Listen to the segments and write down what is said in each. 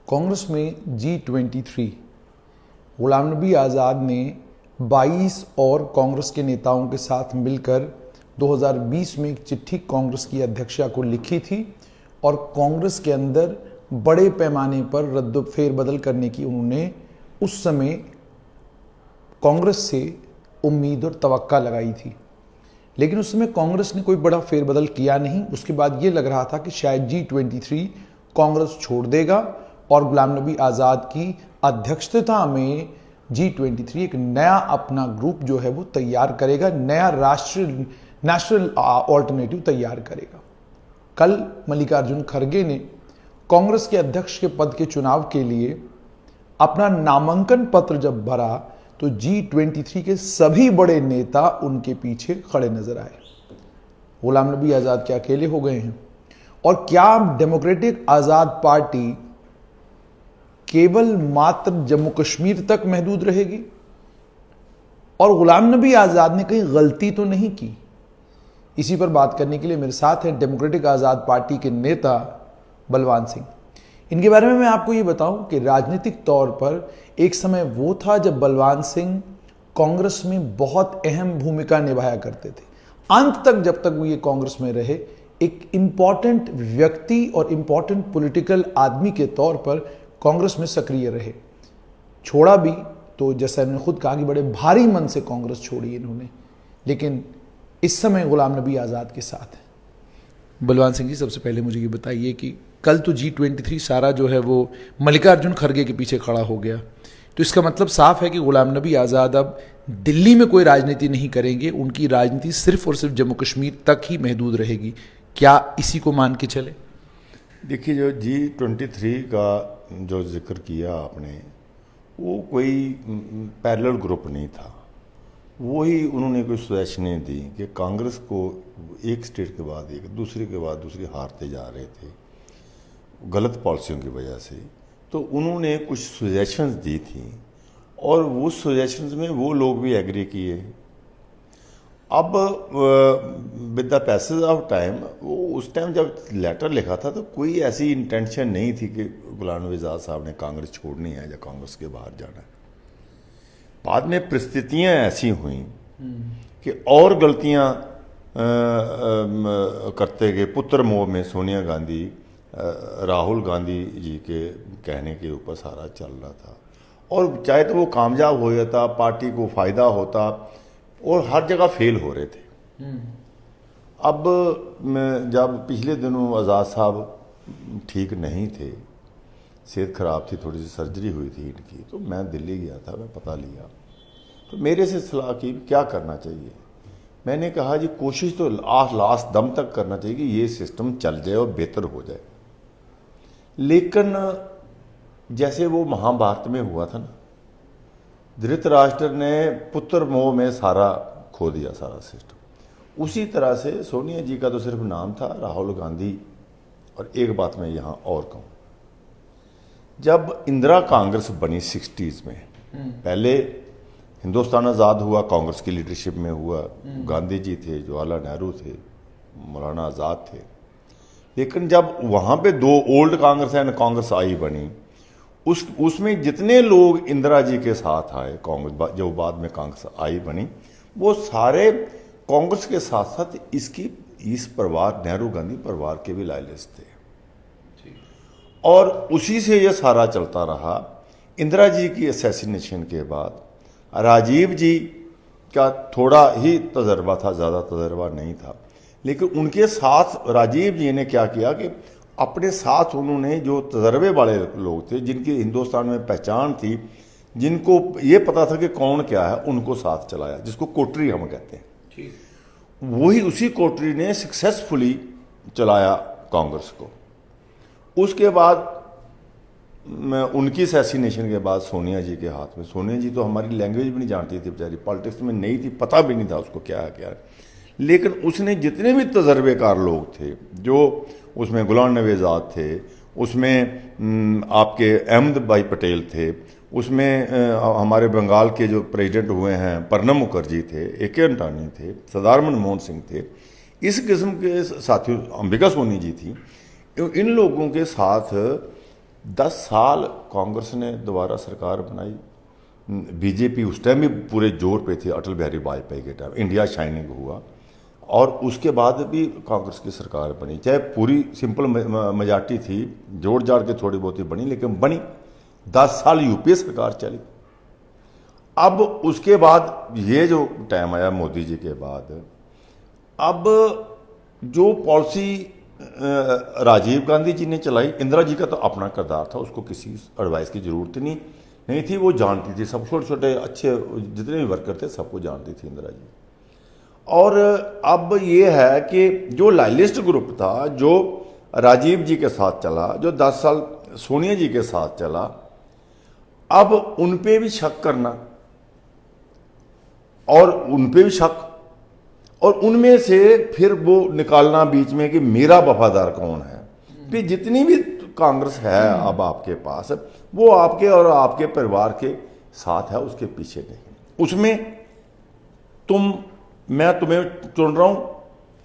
कांग्रेस में G23 गुलाम नबी आज़ाद ने 22 और कांग्रेस के नेताओं के साथ मिलकर 2020 में एक चिट्ठी कांग्रेस की अध्यक्षा को लिखी थी और कांग्रेस के अंदर बड़े पैमाने पर रद्द फेरबदल करने की उन्होंने उस समय कांग्रेस से उम्मीद और तवक्का लगाई थी। लेकिन उस समय कांग्रेस ने कोई बड़ा फेरबदल किया नहीं। उसके बाद ये लग रहा था कि शायद G23 कांग्रेस छोड़ देगा और गुलाम नबी आज़ाद की अध्यक्षता में G23 एक नया अपना ग्रुप जो है वो तैयार करेगा, नया नेशनल ऑल्टरनेटिव तैयार करेगा। कल मल्लिकार्जुन खड़गे ने कांग्रेस के अध्यक्ष के पद के चुनाव के लिए अपना नामांकन पत्र जब भरा तो G23 के सभी बड़े नेता उनके पीछे खड़े नजर आए। गुलाम नबी आज़ाद क्या अकेले हो गए हैं? और क्या डेमोक्रेटिक आज़ाद पार्टी केवल मात्र जम्मू कश्मीर तक महदूद रहेगी? और गुलाम नबी आज़ाद ने कहीं गलती तो नहीं की? इसी पर बात करने के लिए मेरे साथ हैं डेमोक्रेटिक आज़ाद पार्टी के नेता बलवान सिंह। इनके बारे में मैं आपको ये बताऊं कि राजनीतिक तौर पर एक समय वो था जब बलवान सिंह कांग्रेस में बहुत अहम भूमिका निभाया करते थे। अंत तक जब तक वो ये कांग्रेस में रहे, एक इंपॉर्टेंट व्यक्ति और इंपॉर्टेंट पॉलिटिकल आदमी के तौर पर कांग्रेस में सक्रिय रहे। छोड़ा भी तो जैसा इन्होंने खुद कहा कि बड़े भारी मन से कांग्रेस छोड़ी इन्होंने, लेकिन इस समय गुलाम नबी आज़ाद के साथ है। बलवान सिंह जी, सबसे पहले मुझे ये बताइए कि कल तो G23 सारा जो है वो मल्लिकार्जुन खड़गे के पीछे खड़ा हो गया, तो इसका मतलब साफ है कि गुलाम नबी आज़ाद अब दिल्ली में कोई राजनीति नहीं करेंगे, उनकी राजनीति सिर्फ और सिर्फ जम्मू कश्मीर तक ही महदूद रहेगी। क्या इसी को मान के चले? देखिए, जो G23 का जो जिक्र किया आपने, वो कोई पैरेलल ग्रुप नहीं था। वही उन्होंने कोई सजेशनें दी कि कांग्रेस को एक स्टेट के बाद एक, दूसरे के बाद दूसरी हारते जा रहे थे गलत पॉलिसियों की वजह से। तो उन्होंने कुछ सजेशंस दी थी और वो सजेशंस में वो लोग भी एग्री किए। अब with the passage of time, वो उस टाइम जब लेटर लिखा था तो कोई ऐसी इंटेंशन नहीं थी कि गुलाम नबी आज़ाद साहब ने कांग्रेस छोड़नी है या कांग्रेस के बाहर जाना है। बाद में परिस्थितियां ऐसी हुई कि और गलतियां करते गए। पुत्र मोह में सोनिया गांधी, राहुल गांधी जी के कहने के ऊपर सारा चल रहा था, और चाहे तो वो कामयाब हो जाता, पार्टी को फ़ायदा होता, और हर जगह फेल हो रहे थे। अब जब पिछले दिनों आज़ाद साहब ठीक नहीं थे, सेहत ख़राब थी, थोड़ी सी सर्जरी हुई थी इनकी, तो मैं दिल्ली गया था, मैं पता लिया, तो मेरे से सलाह की क्या करना चाहिए। मैंने कहा जी, कोशिश तो लास्ट दम तक करना चाहिए कि ये सिस्टम चल जाए और बेहतर हो जाए। लेकिन जैसे वो महाभारत में हुआ था ना, धृतराष्ट्र ने पुत्र मोह में सारा खो दिया, सारा सिस्टम। उसी तरह से सोनिया जी का तो सिर्फ नाम था, राहुल गांधी। और एक बात मैं यहाँ और कहूँ, जब इंदिरा कांग्रेस बनी 60s में, पहले हिंदुस्तान आज़ाद हुआ, कांग्रेस की लीडरशिप में हुआ, गांधी जी थे, जवाहरलाल नेहरू थे, मौलाना आज़ाद थे। लेकिन जब वहाँ पे दो ओल्ड कांग्रेस एंड कांग्रेस आई बनी, उसमें जितने लोग इंदिरा जी के साथ आए, कांग्रेस जो बाद में कांग्रेस आई बनी, वो सारे कांग्रेस के साथ साथ इस परिवार, नेहरू गांधी परिवार के भी लॉयलिस्ट थे। और उसी से ये सारा चलता रहा। इंदिरा जी की असैसिनेशन के बाद राजीव जी का थोड़ा ही तजर्बा था, ज़्यादा तजर्बा नहीं था, लेकिन उनके साथ राजीव जी ने क्या किया कि अपने साथ उन्होंने जो तजर्बे वाले लोग थे, जिनकी हिंदुस्तान में पहचान थी, जिनको ये पता था कि कौन क्या है, उनको साथ चलाया, जिसको कोटरी हम कहते हैं। वही उसी कोटरी ने सक्सेसफुली चलाया कांग्रेस को। उसके बाद उनकी असैसिनेशन के बाद सोनिया जी के हाथ में, सोनिया जी तो हमारी लैंग्वेज भी नहीं जानती थी बेचारी, पॉलिटिक्स में नहीं थी, पता भी नहीं था उसको क्या है क्या है। लेकिन उसने जितने भी तजर्बेकार लोग थे, जो उसमें गुलाम नबी आज़ाद थे, उसमें आपके अहमद भाई पटेल थे, उसमें हमारे बंगाल के जो प्रेसिडेंट हुए हैं प्रणब मुखर्जी थे, A.K. अंटानी थे, सरदार मनमोहन सिंह थे, इस किस्म के साथियों, अंबिका सोनी जी थी। इन लोगों के साथ 10 साल कांग्रेस ने दोबारा सरकार बनाई। बीजेपी उस टाइम भी पूरे जोर पे थी, अटल बिहारी वाजपेयी के टाइम इंडिया शाइनिंग हुआ, और उसके बाद भी कांग्रेस की सरकार बनी, चाहे पूरी सिंपल मेजॉरिटी थी, जोड़ जाड़ के थोड़ी बहुत ही बनी, लेकिन बनी। 10 साल यूपीए सरकार चली। अब उसके बाद ये जो टाइम आया मोदी जी के बाद, अब जो पॉलिसी राजीव गांधी जी ने चलाई, इंदिरा जी का तो अपना किरदार था, उसको किसी एडवाइस की जरूरत नहीं थी, वो जानती थी सब, छोटे छोटे अच्छे जितने भी वर्कर थे सबको जानती थी इंदिरा जी। और अब ये है कि जो लॉयलिस्ट ग्रुप था, जो राजीव जी के साथ चला, जो 10 साल सोनिया जी के साथ चला, अब उन पे भी शक करना और उन पे भी शक, और उनमें से फिर वो निकालना बीच में कि मेरा वफादार कौन है। फिर जितनी भी कांग्रेस है अब आपके पास, वो आपके और आपके परिवार के साथ है, उसके पीछे नहीं। उसमें मैं तुम्हें चुन रहा हूं,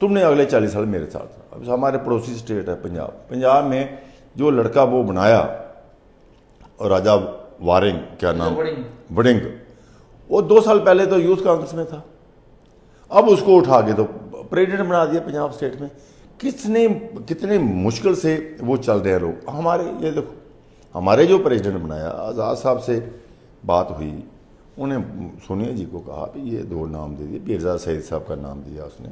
तुमने अगले 40 साल मेरे साथ। अब हमारे पड़ोसी स्टेट है पंजाब में जो लड़का वो बनाया, और राजा वारिंग, क्या नाम, वड़िंग, वो 2 साल पहले तो यूथ कांग्रेस में था, अब उसको उठा के तो प्रेसिडेंट बना दिया पंजाब स्टेट में। कितने मुश्किल से वो चल रहे हैं लोग। हमारे ये देखो, हमारे जो प्रेसिडेंट बनाया, आज़ाद साहब से बात हुई, उन्हें सोनिया जी को कहा कि ये 2 नाम दे दिए, पीरजादा सईद साहब का नाम दिया उसने,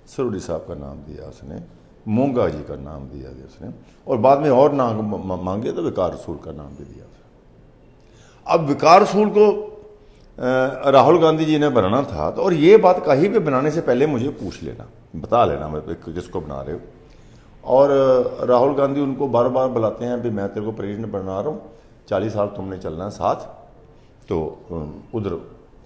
सरूरी साहब का नाम दिया उसने, मोंगा जी का नाम दिया उसने, और बाद में और नाम मांगे तो विकार रसूल का नाम भी दिया उसने। अब विकार रसूल को राहुल गांधी जी ने बनाना था, तो और ये बात कहीं भी बनाने से पहले मुझे पूछ लेना, बता लेना मैं किसको बना रहे हो। और राहुल गांधी उनको बार बार बुलाते हैं, अभी मैं तेरे को प्रेसिडेंट बना रहा हूँ, 40 साल तुमने चलना है साथ, तो उधर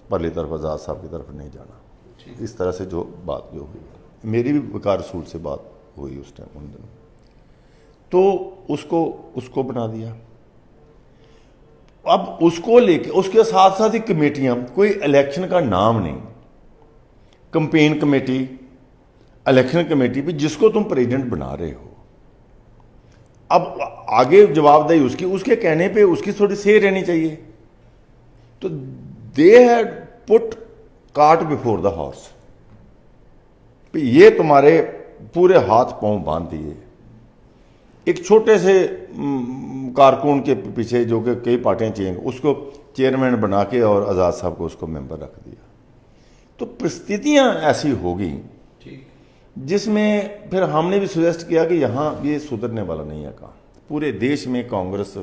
परली तरफ आज़ाद साहब की तरफ नहीं जाना। इस तरह से जो बात जो हुई, मेरी भी विकार रसूल से बात हुई उस टाइम, उन दिनों, तो उसको बना दिया। अब उसको लेके उसके साथ साथ ही कमेटियां, कोई इलेक्शन का नाम नहीं, कैंपेन कमेटी, इलेक्शन कमेटी भी, जिसको तुम प्रेसिडेंट बना रहे हो, अब आगे जवाबदेही उसके कहने पे उसकी थोड़ी सही रहनी चाहिए। तो they had put cart before the horse, ये तुम्हारे पूरे हाथ पांव बांध दिए एक छोटे से कारकुन के पीछे, जो कि कई पार्टियां चेंज, उसको चेयरमैन बना के और आज़ाद साहब को उसको मेंबर रख दिया। तो परिस्थितियां ऐसी होगी जिसमें फिर हमने भी सजेस्ट किया कि यहाँ ये सुधरने वाला नहीं है काम। पूरे देश में कांग्रेस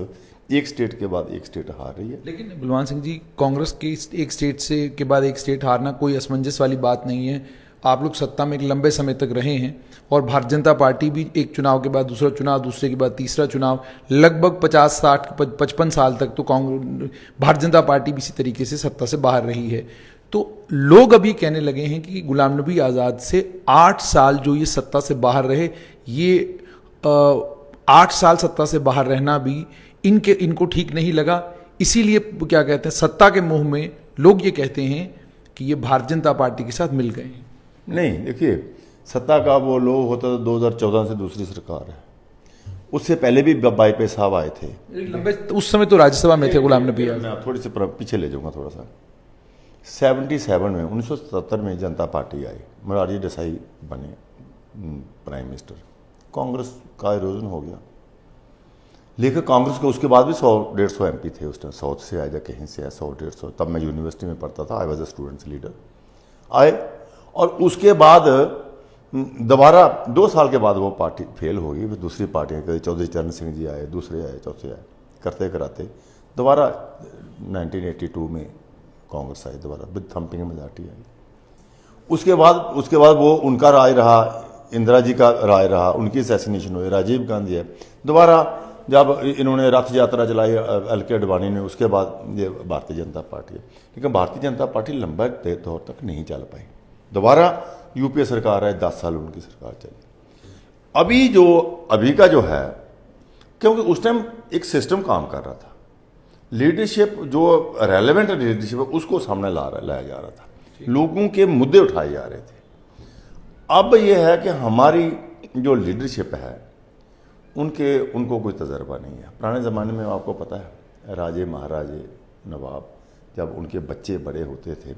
एक स्टेट के बाद एक स्टेट हार रही है। लेकिन बलवान सिंह जी, कांग्रेस की एक स्टेट से के बाद एक स्टेट हारना कोई असमंजस वाली बात नहीं है। आप लोग सत्ता में एक लंबे समय तक रहे हैं, और भारतीय जनता पार्टी भी एक चुनाव के बाद दूसरा चुनाव, दूसरे के बाद तीसरा चुनाव, लगभग 50, 60, 55 साल तक तो कांग्रेस, भारतीय जनता पार्टी भी इसी तरीके से सत्ता से बाहर रही है। तो लोग अभी कहने लगे हैं कि गुलाम नबी आज़ाद से 8 साल जो ये सत्ता से बाहर रहे, ये 8 साल सत्ता से बाहर रहना भी इनको ठीक नहीं लगा। इसीलिए क्या कहते हैं, सत्ता के मोह में लोग ये कहते हैं कि ये भारतीय जनता पार्टी के साथ मिल गए हैं। नहीं, देखिए, सत्ता का वो लोग होता तो 2014 से दूसरी सरकार है, उससे पहले भी वाजपेयी साहब आए थे लंबे, उस समय तो राज्यसभा में थे गुलाम नबी आज़ाद। मैं थोड़ी सी पीछे ले जाऊंगा थोड़ा सा। 77 में 1977 में जनता पार्टी आई, मोरारजी देसाई बने प्राइम मिनिस्टर, कांग्रेस का इरोजन हो गया। लेकिन कांग्रेस के उसके बाद भी 100-150 MP थे उस टाइम, साउथ से आए या कहीं से आए, 100-150। तब मैं यूनिवर्सिटी में पढ़ता था, I was a students leader. आए, और उसके बाद दोबारा 2 साल के बाद वो पार्टी फेल हो गई। फिर दूसरी पार्टियाँ, कभी चौधरी चरण सिंह जी आए, दूसरे आए, चौथे आए, करते कराते दोबारा 1982 में कांग्रेस आई, दोबारा विद थम्पिंग मेजॉरिटी आई। उसके बाद वो उनका राय रहा, इंदिरा जी का राय रहा, उनकी असैसिनेशन हुई, राजीव गांधी है, दोबारा जब इन्होंने रथ यात्रा चलाई LK अडवाणी ने, उसके बाद ये भारतीय जनता पार्टी है। लेकिन भारतीय जनता पार्टी लंबा दौर तक नहीं चल पाई। दोबारा यूपीए सरकार है, 10 साल उनकी सरकार चली। अभी का जो है, क्योंकि उस टाइम एक सिस्टम काम कर रहा था, लीडरशिप जो रेलेवेंट लीडरशिप है उसको सामने लाया जा रहा था, लोगों के मुद्दे उठाए जा रहे थे। अब यह है कि हमारी जो लीडरशिप है उनको कोई तजर्बा नहीं है। पुराने ज़माने में आपको पता है, राजे महाराजे नवाब जब उनके बच्चे बड़े होते थे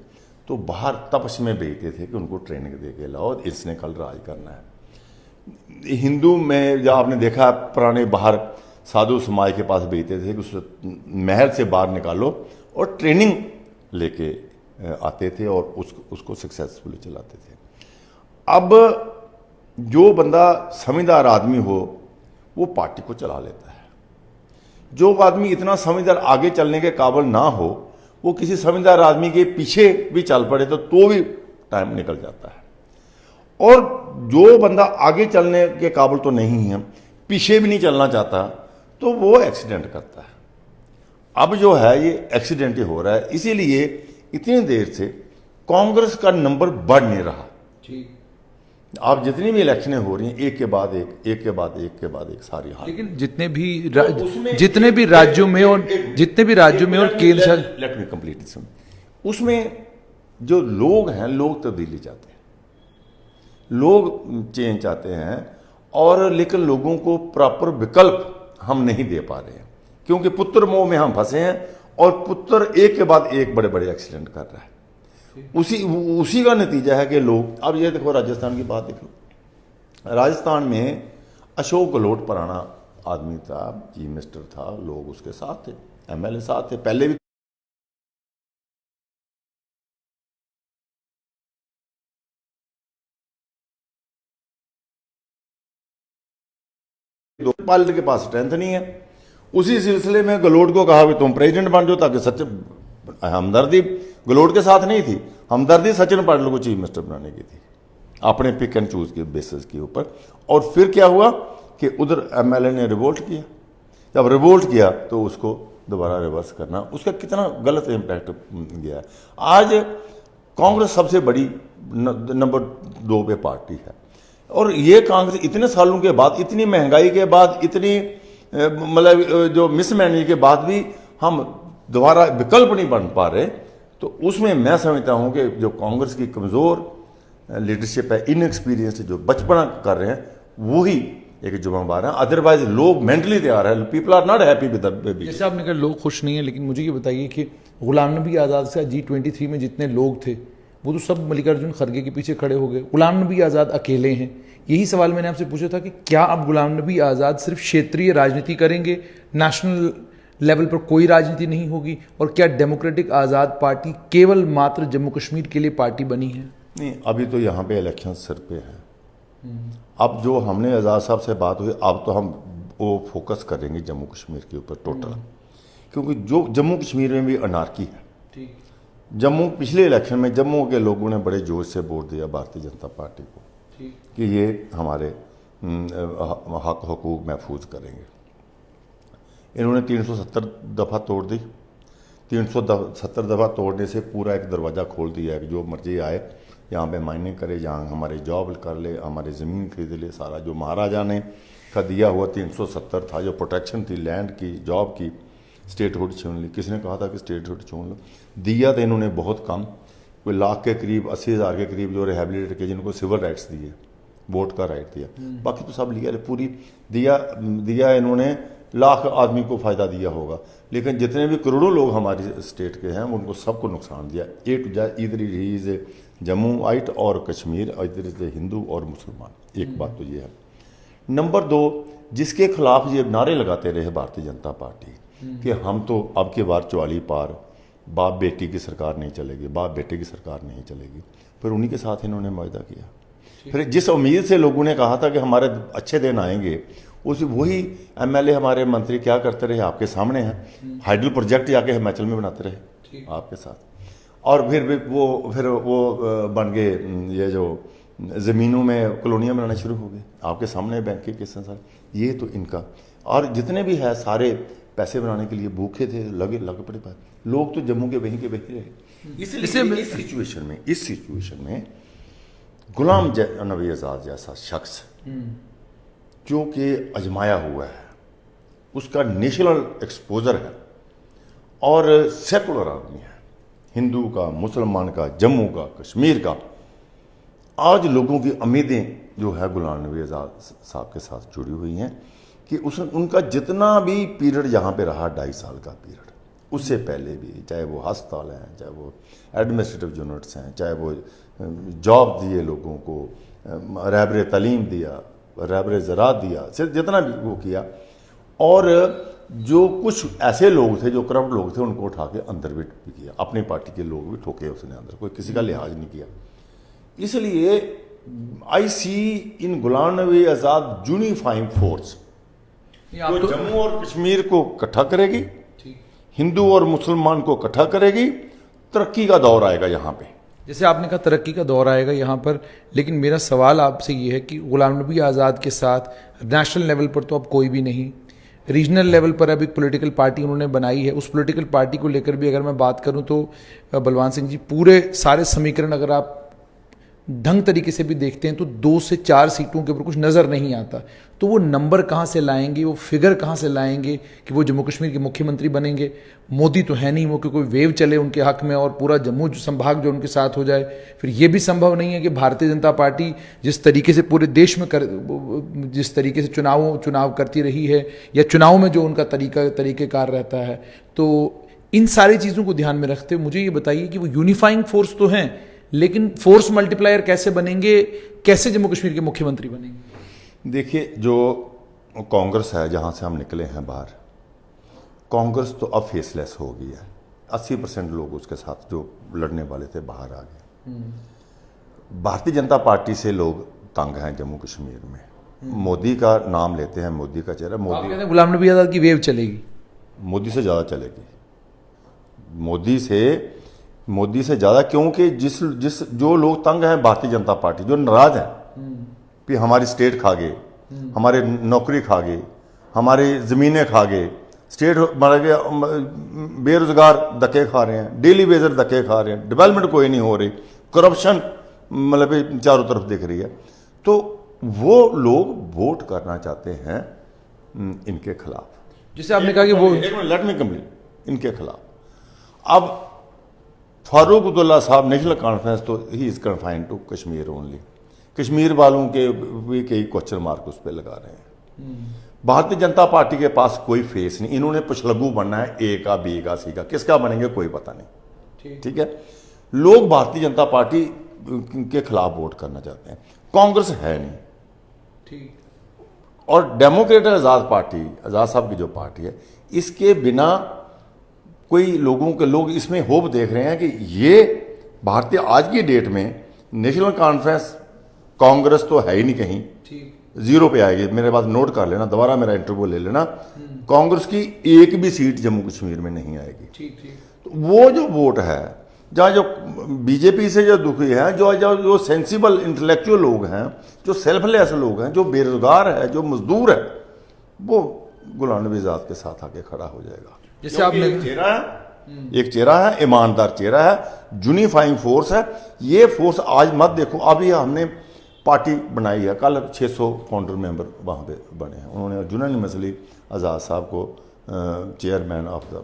तो बाहर तपश में भेजते थे कि उनको ट्रेनिंग दे के लाओ, इसने कल राज करना है। हिंदू में जब आपने देखा पुराने बाहर साधु समाज के पास भेजते थे कि उस महल से बाहर निकालो और ट्रेनिंग लेके आते थे और उसको सक्सेसफुली चलाते थे। अब जो बंदा समझदार आदमी हो वो पार्टी को चला लेता है। जो आदमी इतना समझदार आगे चलने के काबिल ना हो वो किसी समझदार आदमी के पीछे भी चल पड़े तो भी टाइम निकल जाता है। और जो बंदा आगे चलने के काबिल तो नहीं है, पीछे भी नहीं चलना चाहता, तो वो एक्सीडेंट करता है। अब जो है ये एक्सीडेंट ही हो रहा है, इसीलिए इतनी देर से कांग्रेस का नंबर बढ़ नहीं रहा। आप जितनी भी इलेक्शनें हो रही हैं एक के बाद एक सारी हाल। लेकिन जितने भी राज्यों में और केंद्र, लेट मी कंप्लीट दिस, उसमें जो लोग हैं, लोग तब्दीली चाहते हैं, लोग चेंज चाहते हैं, और लेकिन लोगों को प्रॉपर विकल्प हम नहीं दे पा रहे हैं क्योंकि पुत्र मोह में हम फंसे हैं और पुत्र एक के बाद एक बड़े बड़े एक्सीडेंट कर रहा है। उसी का नतीजा है कि लोग, अब ये देखो राजस्थान की बात देखो, राजस्थान में अशोक गहलोत पुराना आदमी था, चीफ मिनिस्टर था, लोग उसके साथ थे, एमएलए साथ थे, पहले भी पायलट के पास स्ट्रेंथ नहीं है। उसी सिलसिले में गहलोत को कहा कि तुम प्रेसिडेंट बन जाओ, ताकि सचिन, हमदर्दी गहलोत के साथ नहीं थी, हमदर्दी सचिन पायलट को चीफ मिनिस्टर बनाने की थी, अपने पिक एंड चूज के बेसिस के ऊपर। और फिर क्या हुआ कि उधर एमएलए ने रिवोल्ट किया। जब रिवोल्ट किया तो उसको दोबारा रिवर्स करना, उसका कितना गलत इम्पैक्ट गया है। आज कांग्रेस सबसे बड़ी नंबर 2 पे पार्टी है, और ये कांग्रेस इतने सालों के बाद, इतनी महंगाई के बाद, इतनी मतलब जो मिसमैनेज के बाद भी हम दोबारा विकल्प नहीं बन पा रहे, तो उसमें मैं समझता हूं कि जो कांग्रेस की कमज़ोर लीडरशिप है, इनएक्सपीरियंस जो बचपना कर रहे हैं, वही एक जुम्मेवार है। अदरवाइज लोग मेंटली तैयार है, people are not happy with the. जैसे आपने कहा लोग खुश नहीं है, लेकिन मुझे ये बताइए कि गुलाम नबी आज़ाद से G23 में जितने लोग थे वो तो सब मल्लिकार्जुन खड़गे के पीछे खड़े हो गए, गुलाम नबी आज़ाद अकेले हैं। यही सवाल मैंने आपसे पूछा था कि क्या अब गुलाम नबी आज़ाद सिर्फ क्षेत्रीय राजनीति करेंगे, नेशनल लेवल पर कोई राजनीति नहीं होगी, और क्या डेमोक्रेटिक आज़ाद पार्टी केवल मात्र जम्मू कश्मीर के लिए पार्टी बनी है? नहीं, अभी तो यहाँ पे इलेक्शन सिर पे है। अब जो हमने आज़ाद साहब से बात हुई, अब तो हम वो फोकस करेंगे जम्मू कश्मीर के ऊपर टोटल, क्योंकि जो जम्मू कश्मीर में भी अनारकी है। जम्मू पिछले इलेक्शन में जम्मू के लोगों ने बड़े जोश से वोट दिया भारतीय जनता पार्टी को कि ये हमारे हक हकूक महफूज करेंगे। इन्होंने 370 दफ़ा तोड़ दी। 370 दफ़ा तोड़ने से पूरा एक दरवाज़ा खोल दिया है कि जो मर्जी आए यहाँ पे माइनिंग करे, यहाँ हमारे जॉब कर ले, हमारे ज़मीन खरीद ले। सारा जो महाराजा ने का दिया हुआ 370 था, जो प्रोटेक्शन थी लैंड की, जॉब की, स्टेटहुड छीन ली। किसने कहा था कि स्टेटहुड छीन लो? दिया तो इन्होंने बहुत कम, कोई लाख के करीब, 80,000 के करीब जो रिहेबिलिटेट के, जिनको सिविल राइट्स दिए, वोट का राइट दिया, बाकी तो सब लिया। पूरी दिया इन्होंने लाख आदमी को फ़ायदा दिया होगा, लेकिन जितने भी करोड़ों लोग हमारी स्टेट के हैं उनको सबको नुकसान दिया। ए टू जेड, इधर ही इज जम्मू आइट और कश्मीर, और इधर इज हिंदू और मुसलमान। एक बात तो ये है। नंबर 2, जिसके खिलाफ ये नारे लगाते रहे भारतीय जनता पार्टी कि हम तो अब की बार 44 पार, बाप बेटी की सरकार नहीं चलेगी, बाप बेटे की सरकार नहीं चलेगी, फिर उन्हीं के साथ इन्होंने वायदा किया। फिर जिस उम्मीद से लोगों ने कहा था कि हमारे अच्छे दिन आएंगे, उस वही एमएलए हमारे मंत्री क्या करते रहे, आपके सामने हैं। हाइडल प्रोजेक्ट जाके हिमाचल में बनाते रहे आपके साथ, और फिर वो बन गए, ये जो ज़मीनों में कॉलोनियाँ बनाना शुरू हो गए, आपके सामने बैंक के केस हैं सारे। ये तो इनका, और जितने भी है सारे पैसे बनाने के लिए भूखे थे, लगे पड़े पाए। लोग तो जम्मू के वहीं रहे। इसलिए इस सिचुएशन में गुलाम नबी आज़ाद जैसा शख्स जो कि अजमाया हुआ है, उसका नेशनल एक्सपोजर है और सेकुलर आदमी है, हिंदू का, मुसलमान का, जम्मू का, कश्मीर का, आज लोगों की उम्मीदें जो है गुलाम नबी आज़ाद साहब के साथ जुड़ी हुई हैं। कि उनका जितना भी पीरियड यहाँ पे रहा 2.5 साल का पीरियड, उससे पहले भी, चाहे वो अस्पताल हैं, चाहे वो एडमिनिस्ट्रेटिव यूनिट्स हैं, चाहे वो जॉब दिए लोगों को, रहबर तालीम दिया, रहबर ज़राअत दिया, सिर्फ जितना भी वो किया, और जो कुछ ऐसे लोग थे जो करप्ट लोग थे उनको उठा के अंदर भी किया, अपनी पार्टी के लोग भी ठोके उसने अंदर, कोई किसी का लिहाज नहीं किया। इसलिए आई सी इन गुलाम नबी आज़ाद यूनिफाइंग फोर्स जो जम्मू और कश्मीर को इकट्ठा करेगी, हिंदू और मुसलमान को इकट्ठा करेगी, तरक्की का दौर आएगा यहाँ पे। जैसे आपने कहा तरक्की का दौर आएगा यहाँ पर, लेकिन मेरा सवाल आपसे ये है कि गुलाम नबी आज़ाद के साथ नेशनल लेवल पर तो अब कोई भी नहीं, रीजनल लेवल पर अब एक पॉलिटिकल पार्टी उन्होंने बनाई है। उस पॉलिटिकल पार्टी को लेकर भी अगर मैं बात करूं तो बलवान सिंह जी, पूरे सारे समीकरण अगर आप ढंग तरीके से भी देखते हैं तो 2 से 4 सीटों के ऊपर कुछ नज़र नहीं आता। तो वो नंबर कहाँ से लाएंगे, वो फिगर कहाँ से लाएंगे कि वो जम्मू कश्मीर के मुख्यमंत्री बनेंगे? मोदी तो है नहीं वो कि कोई वेव चले उनके हक में और पूरा जम्मू संभाग जो उनके साथ हो जाए। फिर ये भी संभव नहीं है कि भारतीय जनता पार्टी जिस तरीके से पूरे देश में जिस तरीके से चुनाव करती रही है, या चुनाव में जो उनका तरीक़ेकार रहता है, तो इन सारी चीज़ों को ध्यान में रखते हुए मुझे ये बताइए कि वो यूनिफाइंग फोर्स तो हैं, लेकिन फोर्स मल्टीप्लायर कैसे बनेंगे, कैसे जम्मू कश्मीर के मुख्यमंत्री बनेंगे? देखिए, जो कांग्रेस है जहाँ से हम निकले हैं बाहर, कांग्रेस तो अब फेसलेस हो गई है। 80% लोग उसके साथ जो लड़ने वाले थे बाहर आ गए। भारतीय जनता पार्टी से लोग तंग हैं जम्मू कश्मीर में। मोदी का नाम लेते हैं, मोदी का चेहरा, आप कहते हैं गुलाम नबी आज़ाद की वेव चलेगी? मोदी से ज़्यादा चलेगी, मोदी से ज़्यादा, क्योंकि जिस जो लोग तंग हैं भारतीय जनता पार्टी, जो नाराज हैं कि हमारी स्टेट खा गए, हमारे नौकरी खा गए, हमारी ज़मीनें खा गए, स्टेट मर गया, बेरोजगार धक्के खा रहे हैं, डेली वेजर धक्के खा रहे हैं, डेवलपमेंट कोई नहीं हो रही, करप्शन मतलब चारों तरफ दिख रही है, तो वो लोग वोट करना चाहते हैं इनके खिलाफ। जिससे आपने कहा कि वो लेट मी कंप्लीट, इनके खिलाफ। अब फारूक अब्दुल्ला साहब नेशनल कॉन्फ्रेंस, तो he is confined to Kashmir only. Kashmir वालों के भी कई क्वेश्चन मार्क उस पर लगा रहे हैं। भारतीय जनता पार्टी के पास कोई फेस नहीं, इन्होंने पुछलगू बनना है, ए का, बी का, सी का, किसका बनेंगे कोई पता नहीं। ठीक है, लोग भारतीय जनता पार्टी के खिलाफ वोट करना चाहते हैं, कांग्रेस है नहीं। ठीक। और डेमोक्रेट आज़ाद पार्टी, आज़ाद साहब की जो पार्टी है, इसके बिना कोई लोग इसमें होप देख रहे हैं कि ये भारतीय आज की डेट में नेशनल कॉन्फ्रेंस, कांग्रेस तो है ही नहीं कहीं, जीरो पे आएगी। मेरे पास नोट कर लेना, दोबारा मेरा इंटरव्यू ले लेना, कांग्रेस की एक भी सीट जम्मू कश्मीर में नहीं आएगी। ठीक। तो वो जो वोट है, जहाँ जो बीजेपी से जो दुखी है, जो सेंसिबल इंटेलेक्चुअल लोग हैं, जो सेल्फलेस लोग हैं, जो बेरोजगार है, जो मजदूर है, वो गुलाम नबी आज़ाद के साथ आके खड़ा हो जाएगा। जैसे आपने एक चेहरा है, ईमानदार चेहरा है, यूनिफाइंग फोर्स है। ये फोर्स आज मत देखो, अभी हमने पार्टी बनाई है, कल 600 फाउंडर मेंबर वहाँ पे बने हैं। उन्होंने यूनानिमसली आज़ाद साहब को chairman of the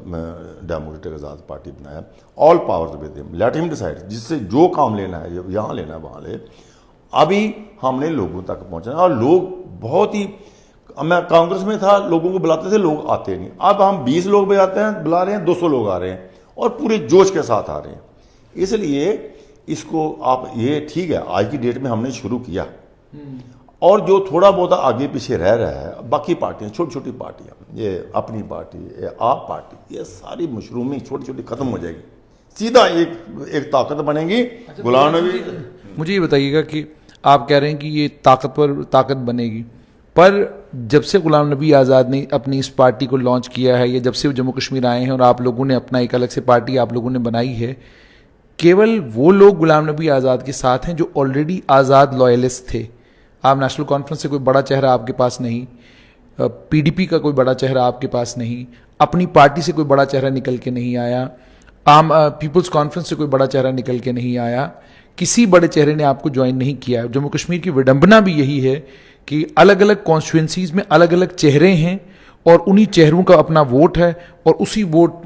democratic Azad party बनाया। All powers with him, let him decide, जिससे जो काम लेना है, यहाँ लेना है वहाँ ले। अभी हमने लोगों तक पहुँचना, और लोग बहुत ही, मैं कांग्रेस में था, लोगों को बुलाते थे, लोग आते नहीं। अब हम 20 लोग भी आते हैं, बुला रहे हैं, 200 लोग आ रहे हैं, और पूरे जोश के साथ आ रहे हैं। इसलिए इसको आप, ये ठीक है, आज की डेट में हमने शुरू किया, और जो थोड़ा बहुत आगे पीछे रह रहा है, बाकी पार्टियां, छोटी छोटी पार्टियां, ये अपनी पार्टी, ये आप पार्टी, ये सारी मशरूमी छोटी छोटी खत्म हो जाएगी, सीधा एक ताकत बनेगी। गुलाम नबी, मुझे ये बताइएगा कि आप कह रहे हैं कि ये ताकत बनेगी, पर जब से गुलाम नबी आज़ाद ने अपनी इस पार्टी को लॉन्च किया है, या जब से वो जम्मू कश्मीर आए हैं और आप लोगों ने अपना एक अलग से पार्टी आप लोगों ने बनाई है, केवल वो लोग गुलाम नबी आज़ाद के साथ हैं जो ऑलरेडी आज़ाद लॉयलिस्ट थे। आप नेशनल कॉन्फ्रेंस से कोई बड़ा चेहरा आपके पास नहीं, पीडीपी का कोई बड़ा चेहरा आपके पास नहीं, अपनी पार्टी से कोई बड़ा चेहरा निकल के नहीं आया, आम पीपल्स कॉन्फ्रेंस से कोई बड़ा चेहरा निकल के नहीं आया, किसी बड़े चेहरे ने आपको ज्वाइन नहीं किया। जम्मू कश्मीर की विडंबना भी यही है कि अलग अलग कॉन्स्टिट्यूंसीज में अलग अलग चेहरे हैं, और उन्हीं चेहरों का अपना वोट है, और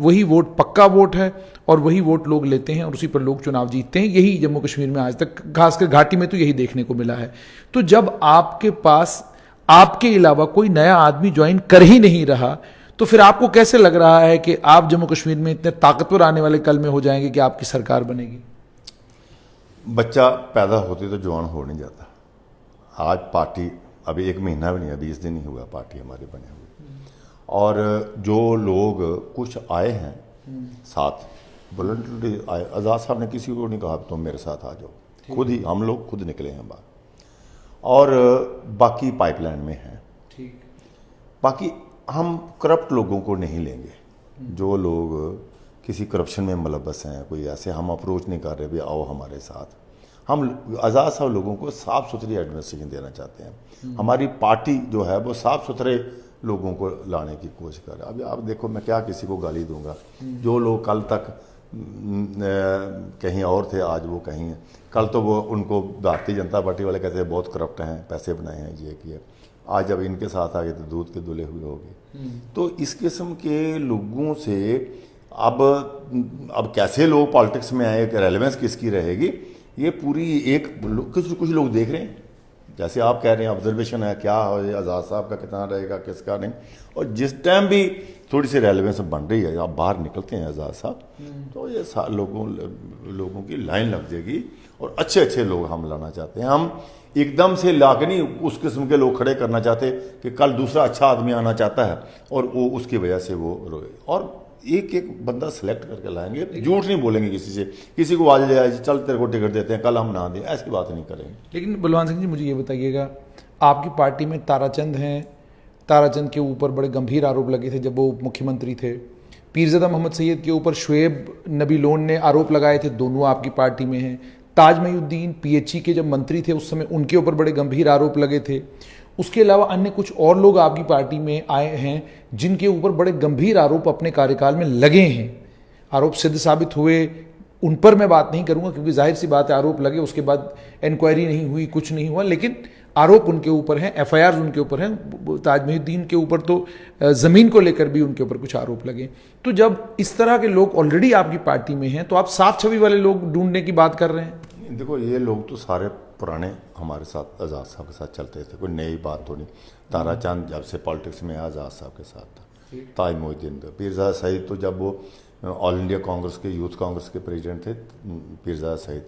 वही वोट पक्का वोट है, और वही वोट लोग लेते हैं, और उसी पर लोग चुनाव जीतते हैं। यही जम्मू कश्मीर में आज तक, खासकर घाटी में तो यही देखने को मिला है। तो जब आपके पास आपके अलावा कोई नया आदमी ज्वाइन कर ही नहीं रहा, तो फिर आपको कैसे लग रहा है कि आप जम्मू कश्मीर में इतने ताकतवर आने वाले कल में हो जाएंगे कि आपकी सरकार बनेगी? बच्चा पैदा होते तो जवान हो नहीं जाता। आज पार्टी अभी 1 महीना भी नहीं है, 20 दिन ही हुआ पार्टी हमारी बने हुई। और जो लोग कुछ आए हैं साथ वॉलंटरी आए, आज़ाद साहब ने किसी को नहीं कहा तुम मेरे साथ आ जाओ, खुद ही हम लोग खुद निकले हैं बाहर। और बाकी पाइपलाइन में हैं। ठीक। बाकी हम करप्ट लोगों को नहीं लेंगे। जो लोग किसी करप्शन में मुलव्वस हैं, कोई ऐसे हम अप्रोच नहीं कर रहे भी आओ हमारे साथ। हम आज़ाद साहब लोगों को साफ़ सुथरी एडमिनिस्ट्रेशन देना चाहते हैं। हमारी पार्टी जो है वो साफ़ सुथरे लोगों को लाने की कोशिश कर रहा है। अभी आप देखो, मैं क्या किसी को गाली दूंगा? जो लोग कल तक कहीं और थे आज वो कहीं हैं। कल तो वो उनको भारतीय जनता पार्टी वाले कहते हैं बहुत करप्ट हैं, पैसे बनाए हैं, ये किए। आज जब इनके साथ आ गए तो दूध के धुले हुए हो गए। तो इस किस्म के लोगों से अब कैसे लोग पॉलिटिक्स में आए, रेलेवेंस किसकी रहेगी, ये पूरी एक कुछ लोग देख रहे हैं। जैसे आप कह रहे हैं ऑब्जर्वेशन है, क्या है आज़ाद साहब का कितना रहेगा, किसका नहीं। और जिस टाइम भी थोड़ी सी रेलेवेंस बन रही है, आप बाहर निकलते हैं आज़ाद साहब, तो ये लोगों की लाइन लग जाएगी। और अच्छे अच्छे लोग हम लाना चाहते हैं। हम एकदम से लाके नहीं उस किस्म के लोग खड़े करना चाहते कि कल दूसरा अच्छा आदमी आना चाहता है और वो उसकी वजह से वो रोए। और एक एक बंदा सेलेक्ट करके लाएंगे, झूठ नहीं बोलेंगे किसी से, किसी को आज ले आए चल तेरे को टिकट देते हैं कल हम ना दें, ऐसी बात नहीं करेंगे। लेकिन बलवान सिंह जी, मुझे ये बताइएगा, आपकी पार्टी में ताराचंद हैं, ताराचंद के ऊपर बड़े गंभीर आरोप लगे थे जब वो उप मुख्यमंत्री थे। पीरज़ादा मोहम्मद सैयद के ऊपर शुएब नबी लोन ने आरोप लगाए थे, दोनों आपकी पार्टी में हैं। ताज महीउद्दीन पीएचई के जब मंत्री थे उस समय उनके ऊपर बड़े गंभीर आरोप लगे थे। उसके अलावा अन्य कुछ और लोग आपकी पार्टी में आए हैं जिनके ऊपर बड़े गंभीर आरोप अपने कार्यकाल में लगे हैं। आरोप सिद्ध साबित हुए, उन पर मैं बात नहीं करूंगा क्योंकि जाहिर सी बात है, आरोप लगे उसके बाद इंक्वायरी नहीं हुई, कुछ नहीं हुआ, लेकिन आरोप उनके ऊपर हैं, एफआईआर उनके ऊपर हैं। ताज महीउद्दीन के ऊपर तो ज़मीन को लेकर भी उनके ऊपर कुछ आरोप लगे। तो जब इस तरह के लोग ऑलरेडी आपकी पार्टी में हैं तो आप साफ छवि वाले लोग ढूंढने की बात कर रहे हैं? देखो, ये लोग तो सारे पुराने हमारे साथ आज़ाद साहब के साथ चलते थे, कोई नई बात तो नहीं। ताराचंद जब से पॉलिटिक्स में आज़ाद साहब के साथ था, ताज महीउद्दीन था, पीरज़ादा सईद तो जब वो ऑल इंडिया कांग्रेस के यूथ कांग्रेस के प्रेसिडेंट थे, पीरज़ादा सईद।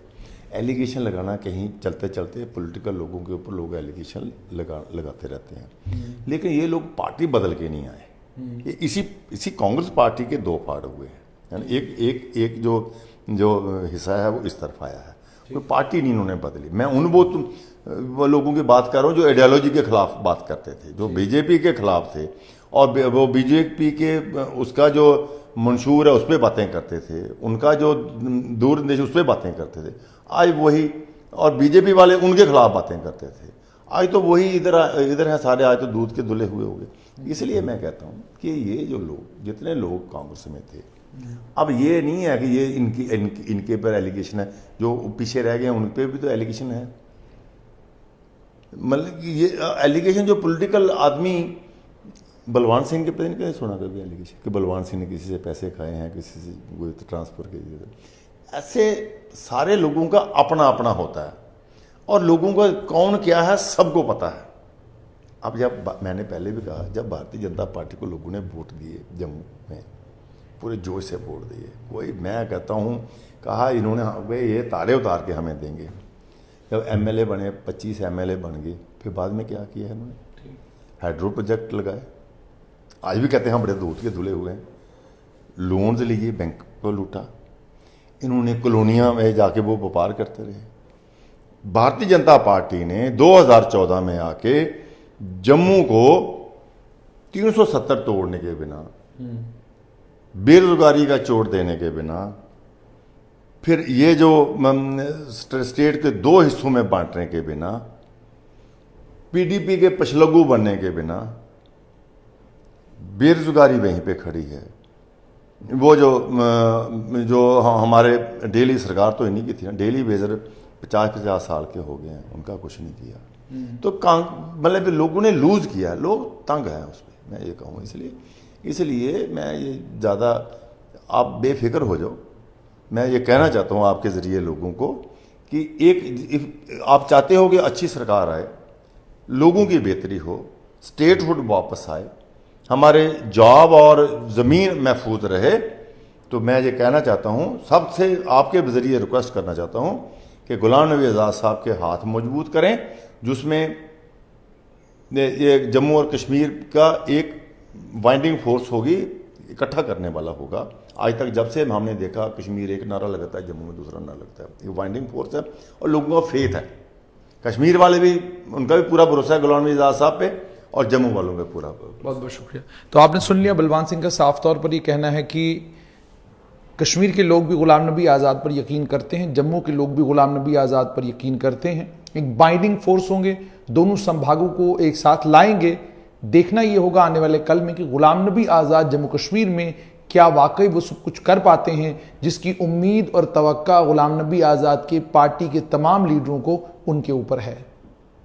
एलिगेशन लगाना कहीं चलते चलते पॉलिटिकल लोगों के ऊपर लोग एलिगेशन लगाते रहते हैं। लेकिन ये लोग पार्टी बदल के नहीं आए, ये इसी कांग्रेस पार्टी के दो पार्ट हुए हैं। यानी एक जो हिस्सा है वो इस तरफ आया है, कोई पार्टी नहीं इन्होंने बदली। मैं वो लोगों की बात कर रहा हूँ जो आइडियोलॉजी के खिलाफ बात करते थे, जो बीजेपी के खिलाफ थे और वो बीजेपी के उसका जो मंशूर है उस पर बातें करते थे, उनका जो दूरदेश उस पर बातें करते थे। आज वही, और बीजेपी वाले उनके खिलाफ बातें करते थे। आज तो वही इधर है सारे, आज तो दूध के धुले हुए हो गए। इसलिए मैं कहता हूँ कि ये जो लोग, जितने लोग कांग्रेस में थे, अब ये नहीं है कि ये इनके पर एलिगेशन है, जो पीछे रह गए उन पर भी तो एलिगेशन है। मतलब कि ये एलिगेशन जो पॉलिटिकल आदमी, बलवान सिंह के पे नहीं सुना कभी एलिगेशन कि बलवान सिंह ने किसी से पैसे खाए हैं, किसी से कोई ट्रांसफर किए। ऐसे सारे लोगों का अपना अपना होता है और लोगों का कौन क्या है सबको पता है। अब जब मैंने पहले भी कहा, जब भारतीय जनता पार्टी को लोगों ने वोट दिए जम्मू में, पूरे जोश से वोट दिए, कोई मैं कहता हूँ कहा इन्होंने वे ये तारे उतार के हमें देंगे। जब एमएलए बने, 25 एमएलए बन गए, फिर बाद में क्या किया है इन्होंने? हाइड्रो प्रोजेक्ट लगाए, आज भी कहते हैं हम बड़े दूध के धुले हुए हैं। लोन्स लिए, बैंक को लूटा इन्होंने, कॉलोनियाँ में जाके वो व्यापार करते रहे। भारतीय जनता पार्टी ने 2014 में आके जम्मू को 370 तोड़ने के बिना, बेरोजगारी का चोट देने के बिना, फिर ये जो स्टेट के 2 हिस्सों में बांटने के बिना, पीडीपी के पछलगू बनने के बिना, बेरोजगारी वहीं पे खड़ी है। वो जो हमारे डेली सरकार तो इन्हीं की थी ना, डेली वेजर 50-50 साल के हो गए हैं, उनका कुछ नहीं किया। तो मतलब लोगों ने लूज किया, लोग तंग हैं उस पर, मैं ये कहूँ। इसलिए मैं ये ज़्यादा, आप बेफिक्र हो जाओ। मैं ये कहना चाहता हूँ आपके ज़रिए लोगों को कि आप चाहते हो कि अच्छी सरकार आए, लोगों की बेहतरी हो, स्टेटहुड वापस आए, हमारे जॉब और ज़मीन महफूज रहे। तो मैं ये कहना चाहता हूँ, सबसे आपके ज़रिए रिक्वेस्ट करना चाहता हूँ कि गुलाम नबी आज़ाद साहब के हाथ मजबूत करें, जिसमें ये जम्मू और कश्मीर का एक बाइंडिंग फोर्स होगी, इकट्ठा करने वाला होगा। आज तक जब से हमने देखा, कश्मीर एक नारा लगता है, जम्मू में दूसरा नारा लगता है। ये बाइंडिंग फोर्स है और लोगों का फेथ है। कश्मीर वाले भी, उनका भी पूरा भरोसा है गुलाम नबी आज़ाद साहब पे, और जम्मू वालों का पूरा। बहुत बहुत शुक्रिया। तो आपने सुन लिया, बलवान सिंह का साफ तौर पर ये कहना है कि कश्मीर के लोग भी गुलाम नबी आज़ाद पर यकीन करते हैं, जम्मू के लोग भी गुलाम नबी आज़ाद पर यकीन करते हैं। एक बाइंडिंग फोर्स होंगे, दोनों संभागों को एक साथ लाएंगे। देखना यह होगा आने वाले कल में कि गुलाम नबी आज़ाद जम्मू कश्मीर में क्या वाकई वो सब कुछ कर पाते हैं जिसकी उम्मीद और तवक्का गुलाम नबी आज़ाद के पार्टी के तमाम लीडरों को उनके ऊपर है।